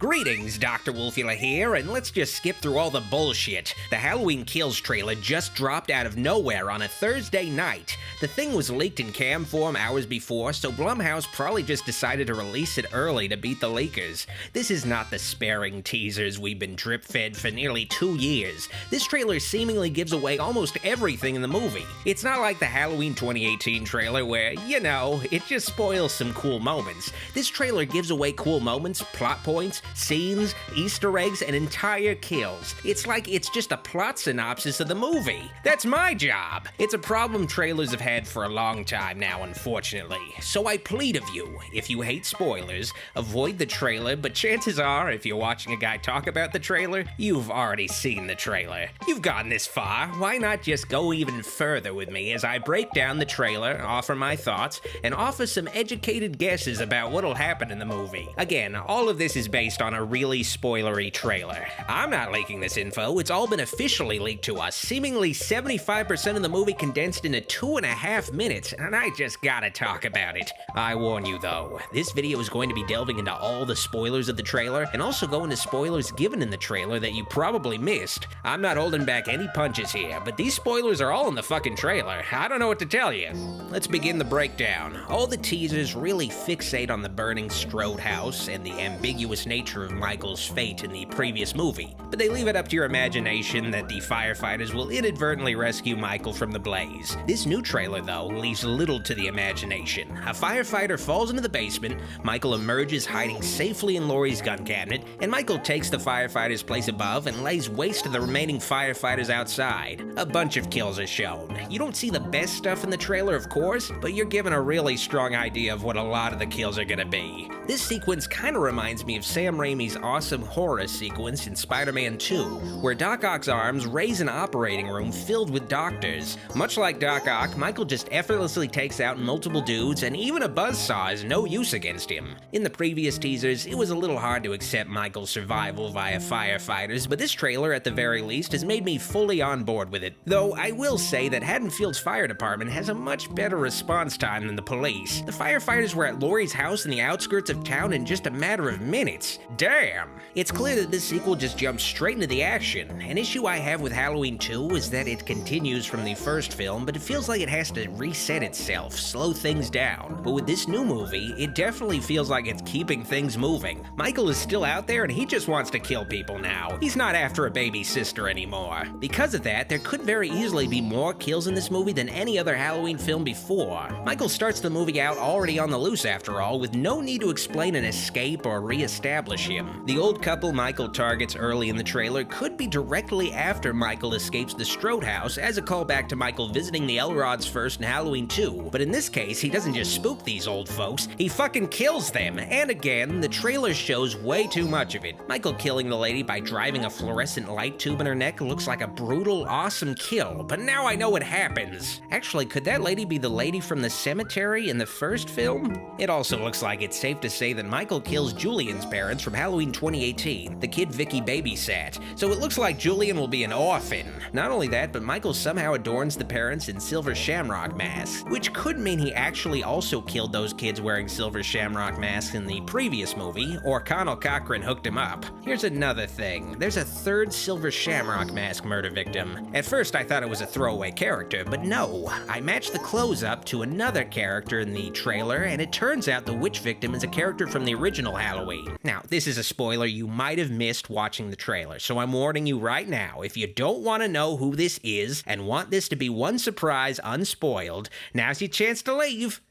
Greetings, Dr. Wolfula here, and let's just skip through all the bullshit. The Halloween Kills trailer just dropped out of nowhere on a Thursday night. The thing was leaked in cam form hours before, so Blumhouse probably just decided to release it early to beat the leakers. This is not the sparing teasers we've been drip-fed for nearly 2 years. This trailer seemingly gives away almost everything in the movie. It's not like the Halloween 2018 trailer where, you know, it just spoils some cool moments. This trailer gives away cool moments, plot points, scenes, Easter eggs, and entire kills. It's like it's just a plot synopsis of the movie. That's my job. It's a problem trailers have had for a long time now, unfortunately. So I plead of you, if you hate spoilers, avoid the trailer, but chances are, if you're watching a guy talk about the trailer, you've already seen the trailer. You've gotten this far, why not just go even further with me as I break down the trailer, offer my thoughts, and offer some educated guesses about what'll happen in the movie. Again, all of this is based on a really spoilery trailer. I'm not leaking this info, it's all been officially leaked to us, seemingly 75% of the movie condensed into 2.5 minutes, and I just gotta talk about it. I warn you though, this video is going to be delving into all the spoilers of the trailer, and also go into spoilers given in the trailer that you probably missed. I'm not holding back any punches here, but these spoilers are all in the fucking trailer. I don't know what to tell you. Let's begin the breakdown. All the teasers really fixate on the burning Strode house and the ambiguous nature of Michael's fate in the previous movie, but they leave it up to your imagination that the firefighters will inadvertently rescue Michael from the blaze. This new trailer, though, leaves little to the imagination. A firefighter falls into the basement, Michael emerges hiding safely in Laurie's gun cabinet, and Michael takes the firefighter's place above and lays waste to the remaining firefighters outside. A bunch of kills are shown. You don't see the best stuff in the trailer, of course, but you're given a really strong idea of what a lot of the kills are gonna be. This sequence kinda reminds me of Sam Raimi's awesome horror sequence in Spider-Man 2, where Doc Ock's arms raise an operating room filled with doctors. Much like Doc Ock, Michael just effortlessly takes out multiple dudes, and even a buzzsaw is no use against him. In the previous teasers, it was a little hard to accept Michael's survival via firefighters, but this trailer, at the very least, has made me fully on board with it. Though I will say that Haddonfield's fire department has a much better response time than the police. The firefighters were at Laurie's house in the outskirts of town in just a matter of minutes. Damn! It's clear that this sequel just jumps straight into the action. An issue I have with Halloween 2 is that it continues from the first film, but it feels like it has to reset itself, slow things down. But with this new movie, it definitely feels like it's keeping things moving. Michael is still out there and he just wants to kill people now. He's not after a baby sister anymore. Because of that, there could very easily be more kills in this movie than any other Halloween film before. Michael starts the movie out already on the loose after all, with no need to explain an escape or re-establish him. The old couple Michael targets early in the trailer could be directly after Michael escapes the Strode house as a callback to Michael visiting the Elrods first in Halloween 2, but in this case, he doesn't just spook these old folks, he fucking kills them, and again, the trailer shows way too much of it. Michael killing the lady by driving a fluorescent light tube in her neck looks like a brutal, awesome kill, but now I know what happens. Actually, could that lady be the lady from the cemetery in the first film? It also looks like it's safe to say that Michael kills Julian's parents from Halloween 2018, the kid Vicky babysat, so it looks like Julian will be an orphan. Not only that, but Michael somehow adorns the parents in silver shamrock masks, which could mean he actually also killed those kids wearing silver shamrock masks in the previous movie, or Connell Cochran hooked him up. Here's another thing, there's a third silver shamrock mask murder victim. At first I thought it was a throwaway character, but no, I matched the clothes up to another character in the trailer, and it turns out the witch victim is a character from the original Halloween. Now, this is a spoiler you might have missed watching the trailer, so I'm warning you right now, if you don't want to know who this is and want this to be one surprise unspoiled, now's your chance to leave.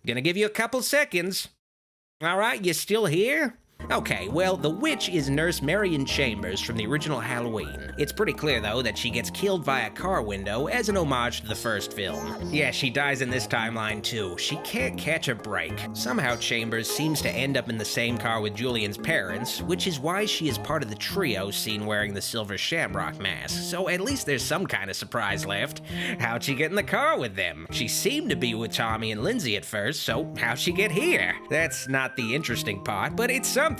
Gonna give you a couple seconds. Alright, you still here? Okay, well, the witch is Nurse Marion Chambers from the original Halloween. It's pretty clear, though, that she gets killed via car window as an homage to the first film. Yeah, she dies in this timeline, too. She can't catch a break. Somehow Chambers seems to end up in the same car with Julian's parents, which is why she is part of the trio seen wearing the silver shamrock mask, so at least there's some kind of surprise left. How'd she get in the car with them? She seemed to be with Tommy and Lindsay at first, so how'd she get here? That's not the interesting part, but it's something,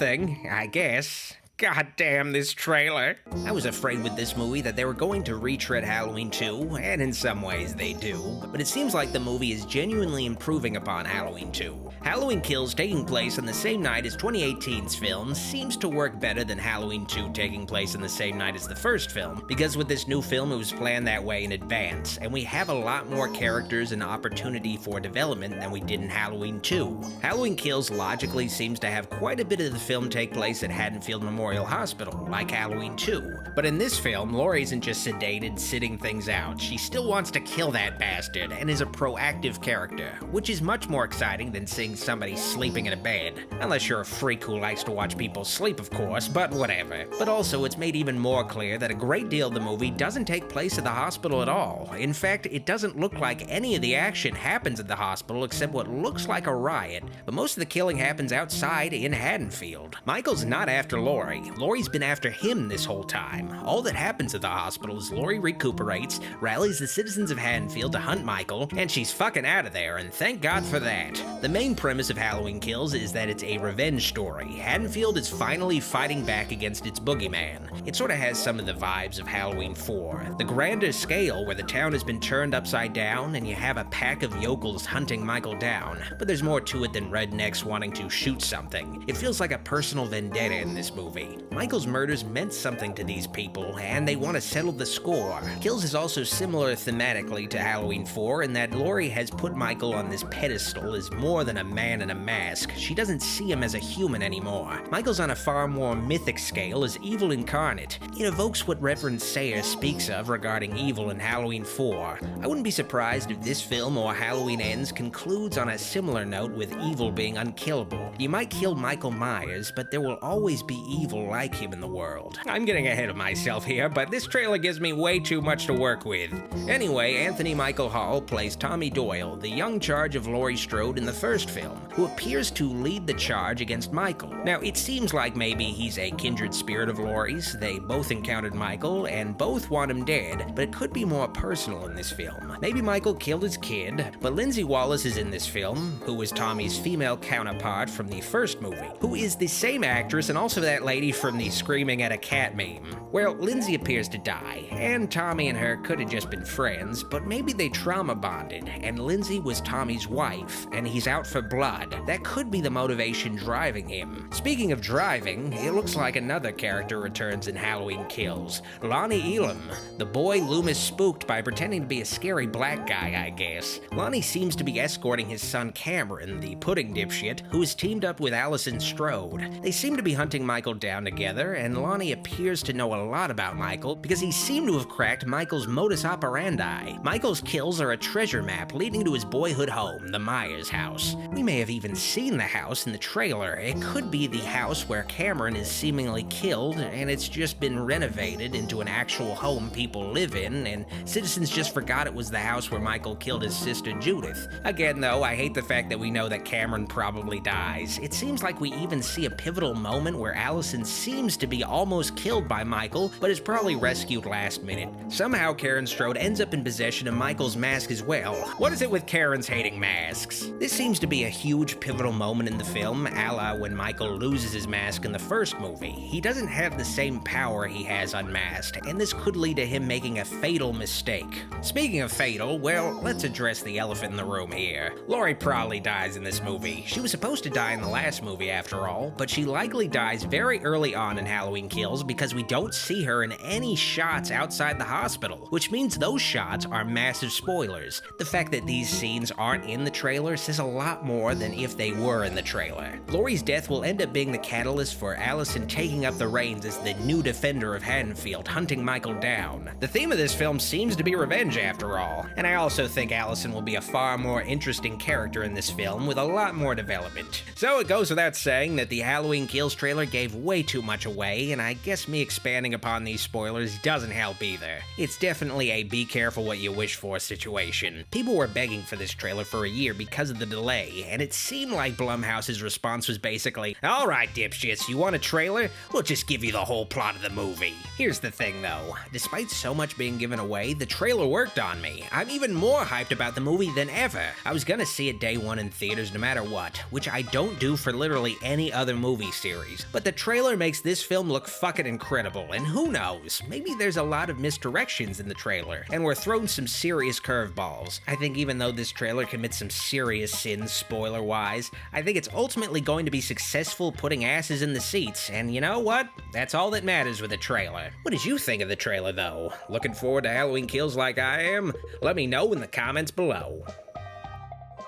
I guess. God damn this trailer. I was afraid with this movie that they were going to retread Halloween 2, and in some ways they do, but it seems like the movie is genuinely improving upon Halloween 2. Halloween Kills taking place on the same night as 2018's film seems to work better than Halloween 2 taking place on the same night as the first film, because with this new film it was planned that way in advance, and we have a lot more characters and opportunity for development than we did in Halloween 2. Halloween Kills logically seems to have quite a bit of the film take place at Haddonfield Memorial Hospital, like Halloween 2. But in this film, Laurie isn't just sedated, sitting things out. She still wants to kill that bastard, and is a proactive character, which is much more exciting than seeing somebody sleeping in a bed. Unless you're a freak who likes to watch people sleep, of course, but whatever. But also, it's made even more clear that a great deal of the movie doesn't take place at the hospital at all. In fact, it doesn't look like any of the action happens at the hospital except what looks like a riot, but most of the killing happens outside in Haddonfield. Michael's not after Laurie. Laurie's been after him this whole time. All that happens at the hospital is Laurie recuperates, rallies the citizens of Haddonfield to hunt Michael, and she's fucking out of there, and thank God for that. The main premise of Halloween Kills is that it's a revenge story. Haddonfield is finally fighting back against its boogeyman. It sort of has some of the vibes of Halloween 4. The grander scale where the town has been turned upside down and you have a pack of yokels hunting Michael down, but there's more to it than rednecks wanting to shoot something. It feels like a personal vendetta in this movie. Michael's murders meant something to these people, and they want to settle the score. Kills is also similar thematically to Halloween 4 in that Laurie has put Michael on this pedestal as more than a man in a mask. She doesn't see him as a human anymore. Michael's on a far more mythic scale as evil incarnate. It evokes what Reverend Sayer speaks of regarding evil in Halloween 4. I wouldn't be surprised if this film or Halloween Ends concludes on a similar note with evil being unkillable. You might kill Michael Myers, but there will always be evil like him in the world. I'm getting ahead of myself here, but this trailer gives me way too much to work with. Anyway, Anthony Michael Hall plays Tommy Doyle, the young charge of Laurie Strode in the first film, who appears to lead the charge against Michael. Now, it seems like maybe he's a kindred spirit of Laurie's. They both encountered Michael, and both want him dead, but it could be more personal in this film. Maybe Michael killed his kid, but Lindsay Wallace is in this film, who was Tommy's female counterpart from the first movie, who is the same actress and also that lady from the Screaming at a Cat meme. Well, Lindsay appears to die, and Tommy and her could have just been friends, but maybe they trauma bonded, and Lindsay was Tommy's wife, and he's out for blood. That could be the motivation driving him. Speaking of driving, it looks like another character returns in Halloween Kills, Lonnie Elam. The boy Loomis spooked by pretending to be a scary black guy, I guess. Lonnie seems to be escorting his son Cameron, the pudding dipshit, who is teamed up with Allison Strode. They seem to be hunting Michael down together, and Lonnie appears to know a lot about Michael because he seemed to have cracked Michael's modus operandi. Michael's kills are a treasure map leading to his boyhood home, the Myers house. We may have even seen the house in the trailer. It could be the house where Cameron is seemingly killed, and it's just been renovated into an actual home people live in, and citizens just forgot it was the house where Michael killed his sister Judith. Again, though, I hate the fact that we know that Cameron probably dies. It seems like we even see a pivotal moment where Allison seems to be almost killed by Michael, but is probably rescued last minute. Somehow Karen Strode ends up in possession of Michael's mask as well. What is it with Karen's hating masks? This seems to be a huge pivotal moment in the film, a la when Michael loses his mask in the first movie. He doesn't have the same power he has unmasked, and this could lead to him making a fatal mistake. Speaking of fatal, well, let's address the elephant in the room here. Laurie probably dies in this movie. She was supposed to die in the last movie after all, but she likely dies very early on in Halloween Kills because we don't see her in any shots outside the hospital, which means those shots are massive spoilers. The fact that these scenes aren't in the trailer says a lot more than if they were in the trailer. Laurie's death will end up being the catalyst for Allison taking up the reins as the new defender of Haddonfield, hunting Michael down. The theme of this film seems to be revenge after all, and I also think Allison will be a far more interesting character in this film with a lot more development. So it goes without saying that the Halloween Kills trailer gave way too much away, and I guess me expanding upon these spoilers doesn't help either. It's definitely a be careful what you wish for situation. People were begging for this trailer for a year because of the delay, and it seemed like Blumhouse's response was basically, "Alright dipshits, you want a trailer? We'll just give you the whole plot of the movie." Here's the thing though, despite so much being given away, the trailer worked on me. I'm even more hyped about the movie than ever. I was gonna see it day one in theaters no matter what, which I don't do for literally any other movie series. But the trailer makes this film look fucking incredible, and who knows, maybe there's a lot of misdirections in the trailer, and we're thrown some serious curveballs. I think even though this trailer commits some serious sins spoiler-wise. I think it's ultimately going to be successful putting asses in the seats, and you know what? That's all that matters with a trailer. What did you think of the trailer, though? Looking forward to Halloween Kills like I am? Let me know in the comments below.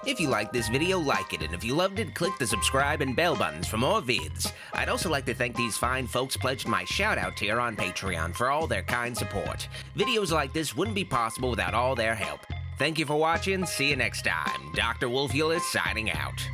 If you liked this video, like it, and if you loved it, click the subscribe and bell buttons for more vids. I'd also like to thank these fine folks pledged my shout-out tier on Patreon for all their kind support. Videos like this wouldn't be possible without all their help. Thank you for watching, see you next time. Dr. Wolfula signing out.